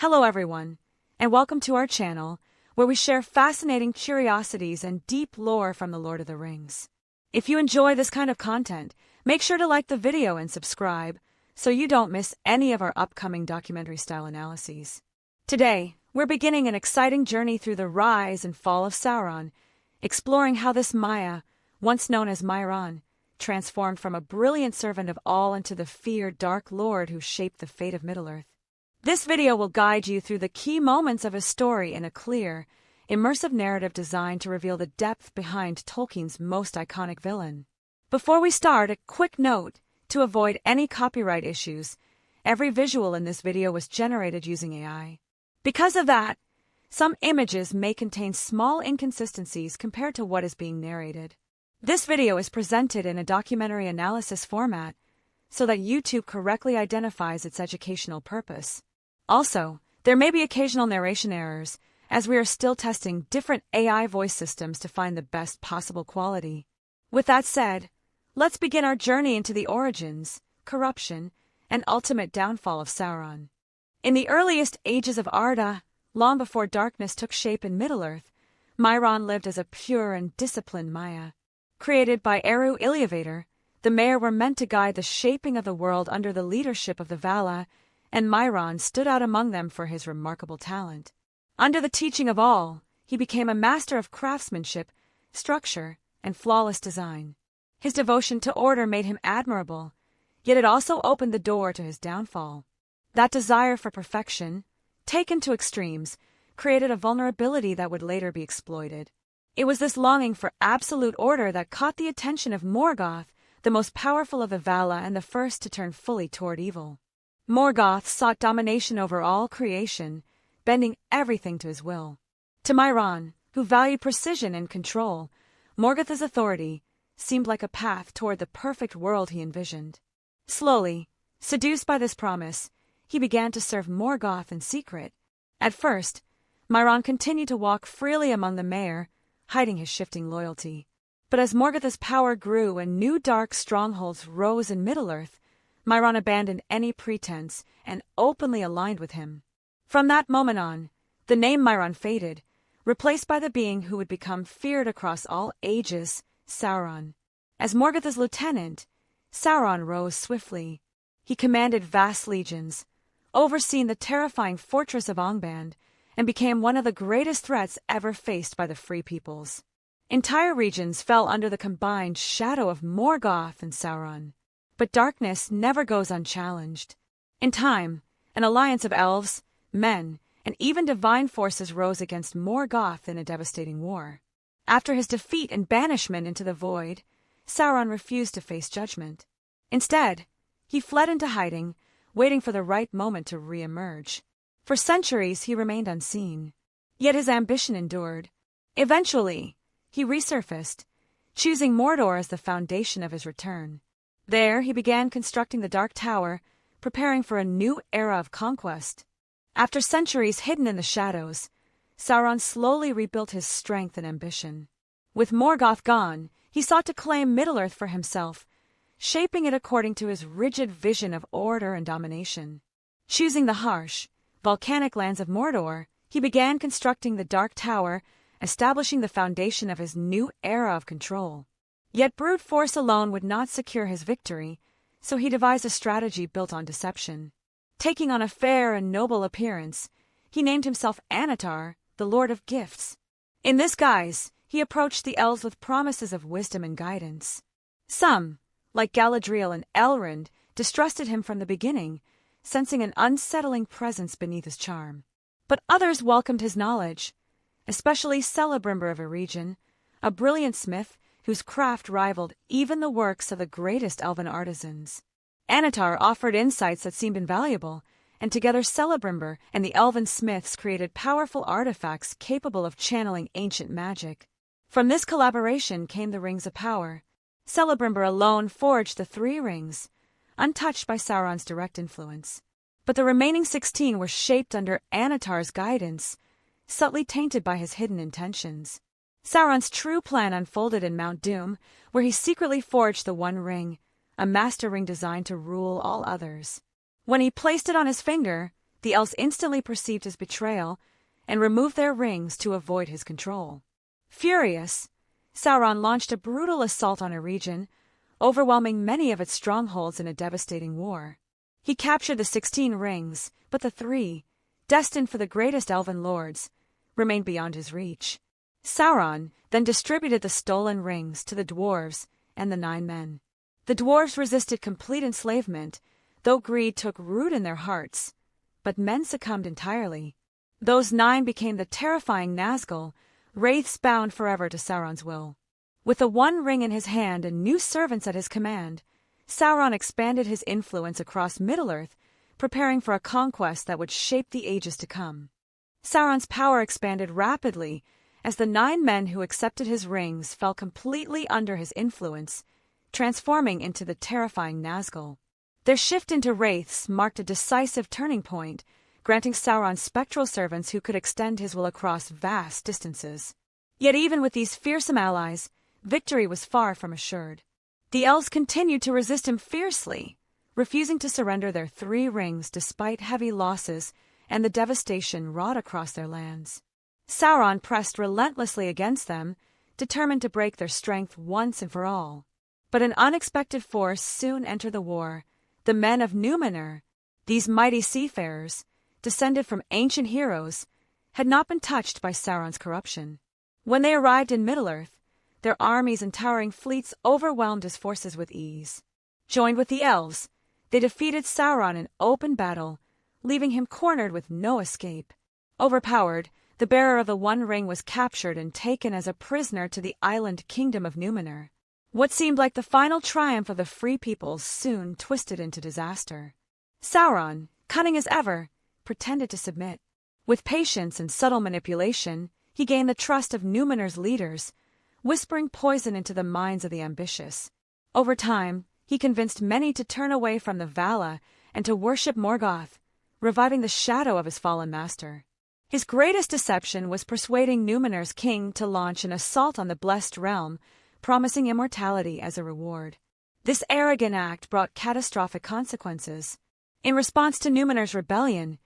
Hello everyone, and welcome to our channel, where we share fascinating curiosities and deep lore from the Lord of the Rings. If you enjoy this kind of content, make sure to like the video and subscribe, so you don't miss any of our upcoming documentary-style analyses. Today, we're beginning an exciting journey through the rise and fall of Sauron, exploring how this Maya, once known as Myron, transformed from a brilliant servant of all into the feared Dark Lord who shaped the fate of Middle-earth. This video will guide you through the key moments of his story in a clear, immersive narrative designed to reveal the depth behind Tolkien's most iconic villain. Before we start, a quick note: to avoid any copyright issues, every visual in this video was generated using AI. Because of that, some images may contain small inconsistencies compared to what is being narrated. This video is presented in a documentary analysis format so that YouTube correctly identifies its educational purpose. Also, there may be occasional narration errors, as we are still testing different AI voice systems to find the best possible quality. With that said, let's begin our journey into the origins, corruption, and ultimate downfall of Sauron. In the earliest ages of Arda, long before darkness took shape in Middle-earth, Myron lived as a pure and disciplined Maya. Created by Eru Iluvatar, the Maiar were meant to guide the shaping of the world under the leadership of the Vala, and Myron stood out among them for his remarkable talent. Under the teaching of all, he became a master of craftsmanship, structure, and flawless design. His devotion to order made him admirable, yet it also opened the door to his downfall. That desire for perfection, taken to extremes, created a vulnerability that would later be exploited. It was this longing for absolute order that caught the attention of Morgoth, the most powerful of the Vala and the first to turn fully toward evil. Morgoth sought domination over all creation, bending everything to his will. To Myron, who valued precision and control, Morgoth's authority seemed like a path toward the perfect world he envisioned. Slowly, seduced by this promise, he began to serve Morgoth in secret. At first, Myron continued to walk freely among the Maiar, hiding his shifting loyalty. But as Morgoth's power grew and new dark strongholds rose in Middle-earth, Myron abandoned any pretense and openly aligned with him. From that moment on, the name Myron faded, replaced by the being who would become feared across all ages, Sauron. As Morgoth's lieutenant, Sauron rose swiftly. He commanded vast legions, overseen the terrifying fortress of Angband, and became one of the greatest threats ever faced by the Free Peoples. Entire regions fell under the combined shadow of Morgoth and Sauron. But darkness never goes unchallenged. In time, an alliance of elves, men, and even divine forces rose against Morgoth in a devastating war. After his defeat and banishment into the void, Sauron refused to face judgment. Instead, he fled into hiding, waiting for the right moment to re-emerge. For centuries he remained unseen. Yet his ambition endured. Eventually, he resurfaced, choosing Mordor as the foundation of his return. There he began constructing the Dark Tower, preparing for a new era of conquest. After centuries hidden in the shadows, Sauron slowly rebuilt his strength and ambition. With Morgoth gone, he sought to claim Middle-earth for himself, shaping it according to his rigid vision of order and domination. Choosing the harsh, volcanic lands of Mordor, he began constructing the Dark Tower, establishing the foundation of his new era of control. Yet brute force alone would not secure his victory, so he devised a strategy built on deception. Taking on a fair and noble appearance, he named himself Anatar, the Lord of Gifts. In this guise, he approached the elves with promises of wisdom and guidance. Some, like Galadriel and Elrond, distrusted him from the beginning, sensing an unsettling presence beneath his charm. But others welcomed his knowledge, especially Celebrimbor of Eregion, a brilliant smith whose craft rivaled even the works of the greatest elven artisans. Anatar offered insights that seemed invaluable, and together Celebrimbor and the elven smiths created powerful artifacts capable of channeling ancient magic. From this collaboration came the Rings of Power. Celebrimbor alone forged the 3 rings, untouched by Sauron's direct influence. But the remaining 16 were shaped under Anatar's guidance, subtly tainted by his hidden intentions. Sauron's true plan unfolded in Mount Doom, where he secretly forged the One Ring, a master ring designed to rule all others. When he placed it on his finger, The elves instantly perceived his betrayal and removed their rings to avoid his control. Furious, Sauron launched a brutal assault on a region, overwhelming many of its strongholds in a devastating war. He captured the 16 rings, but the 3, destined for the greatest elven lords, remained beyond his reach. Sauron then distributed the stolen rings to the dwarves and the 9 men. The dwarves resisted complete enslavement, though greed took root in their hearts, but men succumbed entirely. Those 9 became the terrifying Nazgul, wraiths bound forever to Sauron's will. With the one ring in his hand and new servants at his command, Sauron expanded his influence across Middle-earth, preparing for a conquest that would shape the ages to come. Sauron's power expanded rapidly as the 9 men who accepted his rings fell completely under his influence, transforming into the terrifying Nazgul. Their shift into wraiths marked a decisive turning point, granting Sauron spectral servants who could extend his will across vast distances. Yet even with these fearsome allies, victory was far from assured. The elves continued to resist him fiercely, refusing to surrender their 3 rings despite heavy losses and the devastation wrought across their lands. Sauron pressed relentlessly against them, determined to break their strength once and for all. But an unexpected force soon entered the war: the men of Númenor. These mighty seafarers, descended from ancient heroes, had not been touched by Sauron's corruption. When they arrived in Middle-earth, their armies and towering fleets overwhelmed his forces with ease. Joined with the elves, they defeated Sauron in open battle, leaving him cornered with no escape. Overpowered, the bearer of the One Ring was captured and taken as a prisoner to the island kingdom of Númenor. What seemed like the final triumph of the free peoples soon twisted into disaster. Sauron, cunning as ever, pretended to submit. With patience and subtle manipulation, he gained the trust of Númenor's leaders, whispering poison into the minds of the ambitious. Over time, he convinced many to turn away from the Vala and to worship Morgoth, reviving the shadow of his fallen master. His greatest deception was persuading Númenor's king to launch an assault on the Blessed Realm, promising immortality as a reward. This arrogant act brought catastrophic consequences. In response to Númenor's rebellion,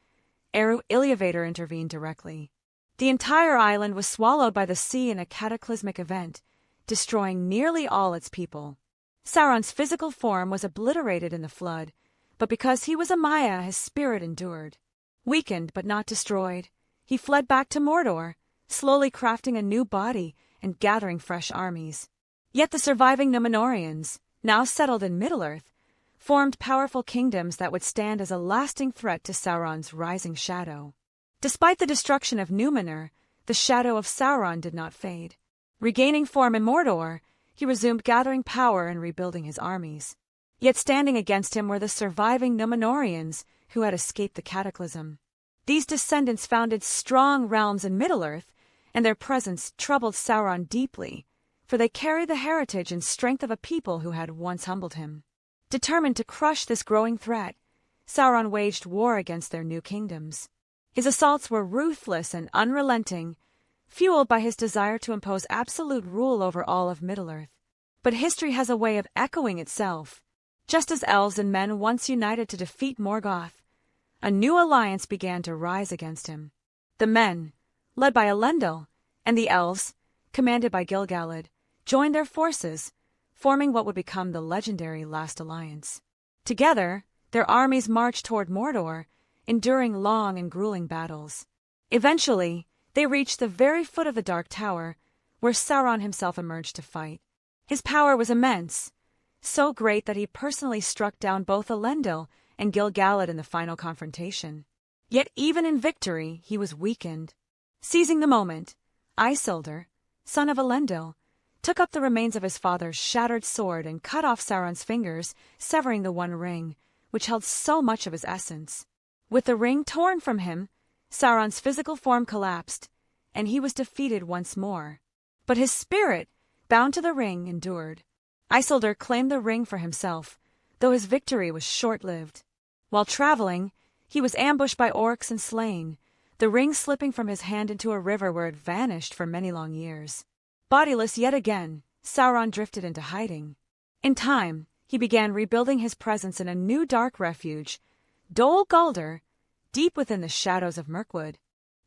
Eru Iluvatar intervened directly. The entire island was swallowed by the sea in a cataclysmic event, destroying nearly all its people. Sauron's physical form was obliterated in the flood, but because he was a Maia, his spirit endured. Weakened but not destroyed, he fled back to Mordor, slowly crafting a new body and gathering fresh armies. Yet the surviving Númenorians, now settled in Middle-earth, formed powerful kingdoms that would stand as a lasting threat to Sauron's rising shadow. Despite the destruction of Númenor, the shadow of Sauron did not fade. Regaining form in Mordor, he resumed gathering power and rebuilding his armies. Yet standing against him were the surviving Númenorians who had escaped the cataclysm. These descendants founded strong realms in Middle-earth, and their presence troubled Sauron deeply, for they carried the heritage and strength of a people who had once humbled him. Determined to crush this growing threat, Sauron waged war against their new kingdoms. His assaults were ruthless and unrelenting, fueled by his desire to impose absolute rule over all of Middle-earth. But history has a way of echoing itself. Just as elves and men once united to defeat Morgoth, a new alliance began to rise against him. The men, led by Elendil, and the elves, commanded by Gil-galad, joined their forces, forming what would become the legendary Last Alliance. Together, their armies marched toward Mordor, enduring long and grueling battles. Eventually, they reached the very foot of the Dark Tower, where Sauron himself emerged to fight. His power was immense, so great that he personally struck down both Elendil and Gil-galad in the final confrontation. Yet even in victory, he was weakened. Seizing the moment, Isildur, son of Elendil, took up the remains of his father's shattered sword and cut off Sauron's fingers, severing the One Ring, which held so much of his essence. With the ring torn from him, Sauron's physical form collapsed, and he was defeated once more. But his spirit, bound to the ring, endured. Isildur claimed the ring for himself, though his victory was short-lived. While traveling, he was ambushed by orcs and slain, the ring slipping from his hand into a river where it vanished for many long years. Bodiless yet again, Sauron drifted into hiding. In time, he began rebuilding his presence in a new dark refuge, Dol Guldur, deep within the shadows of Mirkwood.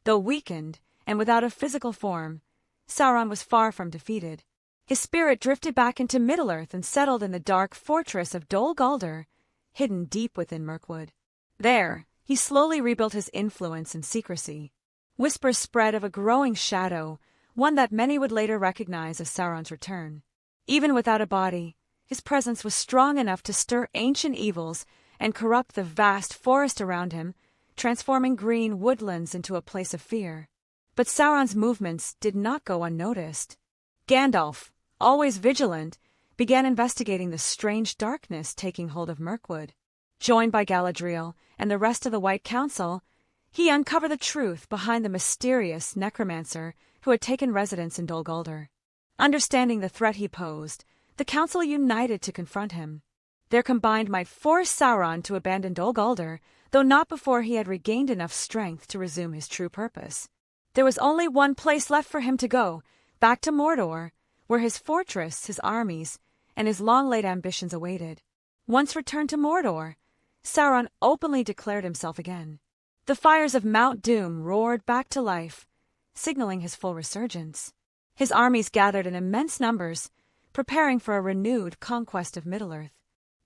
Though weakened, and without a physical form, Sauron was far from defeated. His spirit drifted back into Middle-earth and settled in the dark fortress of Dol Guldur, hidden deep within Mirkwood. There, he slowly rebuilt his influence in secrecy. Whispers spread of a growing shadow, one that many would later recognize as Sauron's return. Even without a body, his presence was strong enough to stir ancient evils and corrupt the vast forest around him, transforming green woodlands into a place of fear. But Sauron's movements did not go unnoticed. Gandalf, always vigilant, began investigating the strange darkness taking hold of Mirkwood. Joined by Galadriel and the rest of the White Council, he uncovered the truth behind the mysterious necromancer who had taken residence in Dol Guldur. Understanding the threat he posed, the council united to confront him. Their combined might force Sauron to abandon Dol Guldur, though not before he had regained enough strength to resume his true purpose. There was only one place left for him to go, back to Mordor, where his fortress, his armies, and his long-laid ambitions awaited. Once returned to Mordor, Sauron openly declared himself again. The fires of Mount Doom roared back to life, signaling his full resurgence. His armies gathered in immense numbers, preparing for a renewed conquest of Middle-earth.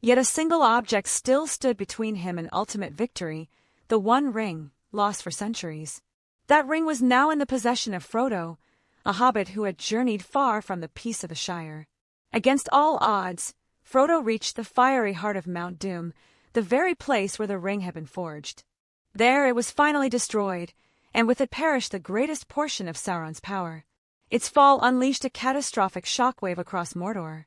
Yet a single object still stood between him and ultimate victory, the One Ring, lost for centuries. That ring was now in the possession of Frodo, a hobbit who had journeyed far from the peace of the Shire. Against all odds, Frodo reached the fiery heart of Mount Doom, the very place where the ring had been forged. There it was finally destroyed, and with it perished the greatest portion of Sauron's power. Its fall unleashed a catastrophic shockwave across Mordor.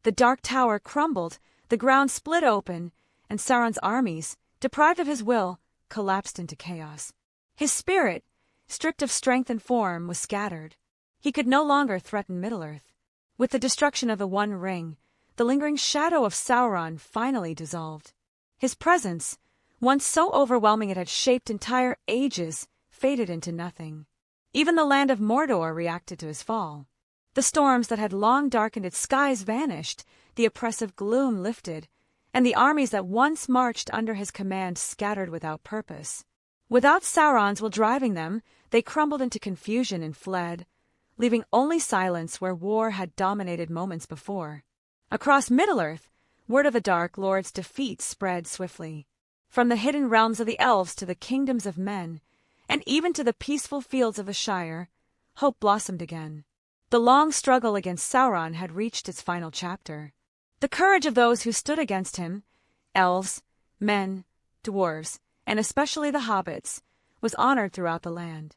The Dark Tower crumbled, the ground split open, and Sauron's armies, deprived of his will, collapsed into chaos. His spirit, stripped of strength and form, was scattered. He could no longer threaten Middle-earth. With the destruction of the One Ring, the lingering shadow of Sauron finally dissolved. His presence, once so overwhelming it had shaped entire ages, faded into nothing. Even the land of Mordor reacted to his fall. The storms that had long darkened its skies vanished, the oppressive gloom lifted, and the armies that once marched under his command scattered without purpose. Without Sauron's will driving them, they crumbled into confusion and fled, leaving only silence where war had dominated moments before. Across Middle-earth, word of the Dark Lord's defeat spread swiftly. From the hidden realms of the elves to the kingdoms of men, and even to the peaceful fields of the Shire, hope blossomed again. The long struggle against Sauron had reached its final chapter. The courage of those who stood against him, elves, men, dwarves, and especially the hobbits, was honored throughout the land.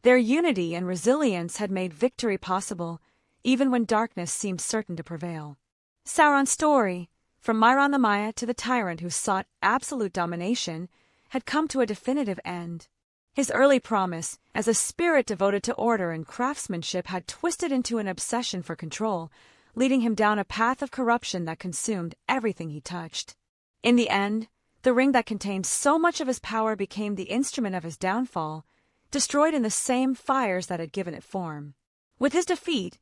Their unity and resilience had made victory possible, even when darkness seemed certain to prevail. Sauron's story, from Mairon the Maya to the tyrant who sought absolute domination, had come to a definitive end. His early promise, as a spirit devoted to order and craftsmanship, had twisted into an obsession for control, leading him down a path of corruption that consumed everything he touched. In the end, the ring that contained so much of his power became the instrument of his downfall, destroyed in the same fires that had given it form. With his defeat,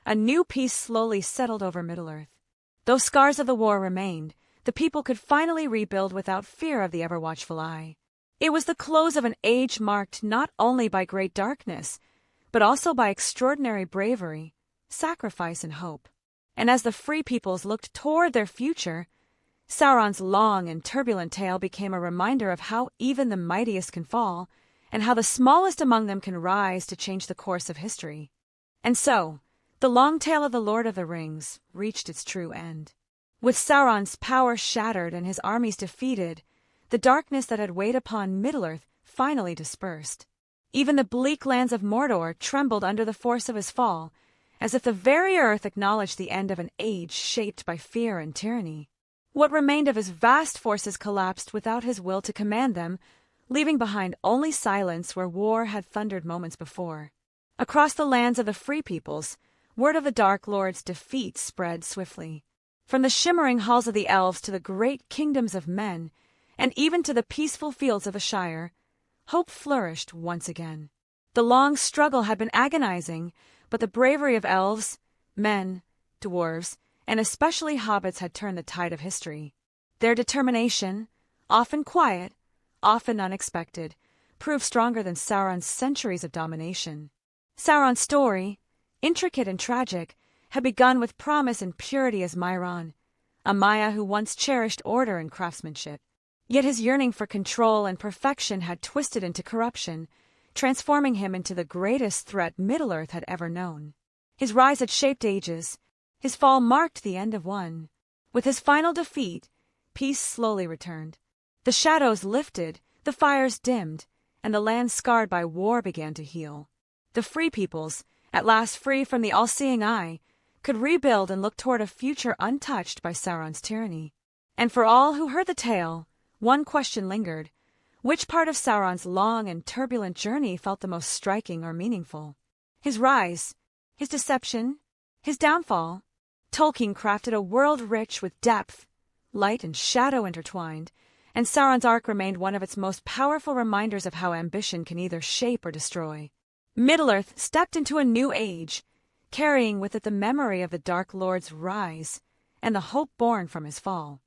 a new peace slowly settled over Middle-earth. Though scars of the war remained, the people could finally rebuild without fear of the ever-watchful eye. It was the close of an age marked not only by great darkness, but also by extraordinary bravery, sacrifice, and hope. And as the free peoples looked toward their future, Sauron's long and turbulent tale became a reminder of how even the mightiest can fall, and how the smallest among them can rise to change the course of history. And so, the long tale of the Lord of the Rings reached its true end. With Sauron's power shattered and his armies defeated, the darkness that had weighed upon Middle-earth finally dispersed. Even the bleak lands of Mordor trembled under the force of his fall, as if the very earth acknowledged the end of an age shaped by fear and tyranny. What remained of his vast forces collapsed without his will to command them, leaving behind only silence where war had thundered moments before. Across the lands of the free peoples, word of the Dark Lord's defeat spread swiftly. From the shimmering halls of the elves to the great kingdoms of men, and even to the peaceful fields of the Shire, hope flourished once again. The long struggle had been agonizing, but the bravery of elves, men, dwarves, and especially hobbits had turned the tide of history. Their determination, often quiet, often unexpected, proved stronger than Sauron's centuries of domination. Sauron's story, intricate and tragic, had begun with promise and purity as Myron, a Maya who once cherished order and craftsmanship. Yet his yearning for control and perfection had twisted into corruption, transforming him into the greatest threat Middle-earth had ever known. His rise had shaped ages. His fall marked the end of one. With his final defeat, peace slowly returned. The shadows lifted, the fires dimmed, and the land scarred by war began to heal. The free peoples, at last free from the all-seeing eye, could rebuild and look toward a future untouched by Sauron's tyranny. And for all who heard the tale, one question lingered. Which part of Sauron's long and turbulent journey felt the most striking or meaningful? His rise, his deception, his downfall. Tolkien crafted a world rich with depth, light and shadow intertwined, and Sauron's arc remained one of its most powerful reminders of how ambition can either shape or destroy. Middle-earth stepped into a new age, carrying with it the memory of the Dark Lord's rise and the hope born from his fall.